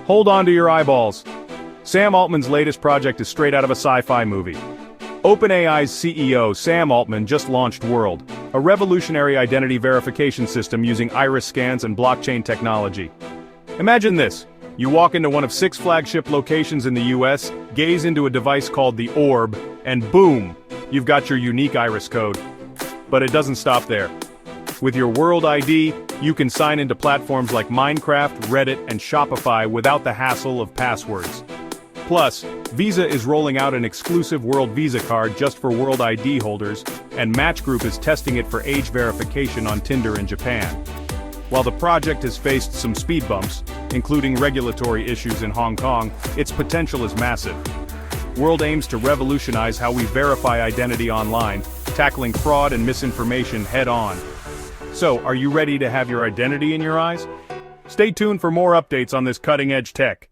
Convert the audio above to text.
Hold on to your eyeballs. Sam Altman's latest project is straight out of a sci-fi movie. OpenAI's CEO, Sam Altman, just launched World, a revolutionary identity verification system using iris scans and blockchain technology. Imagine this. You walk into one of 6 flagship locations in the US, gaze into a device called the Orb, and boom, you've got your unique iris code. But it doesn't stop there. With your World ID, you can sign into platforms like Minecraft, Reddit, and Shopify without the hassle of passwords. Plus, Visa is rolling out an exclusive World Visa card just for World ID holders, and Match Group is testing it for age verification on Tinder in Japan. While the project has faced some speed bumps, including regulatory issues in Hong Kong, its potential is massive. World aims to revolutionize how we verify identity online, tackling fraud and misinformation head-on. So, are you ready to have your identity in your eyes? Stay tuned for more updates on this cutting-edge tech.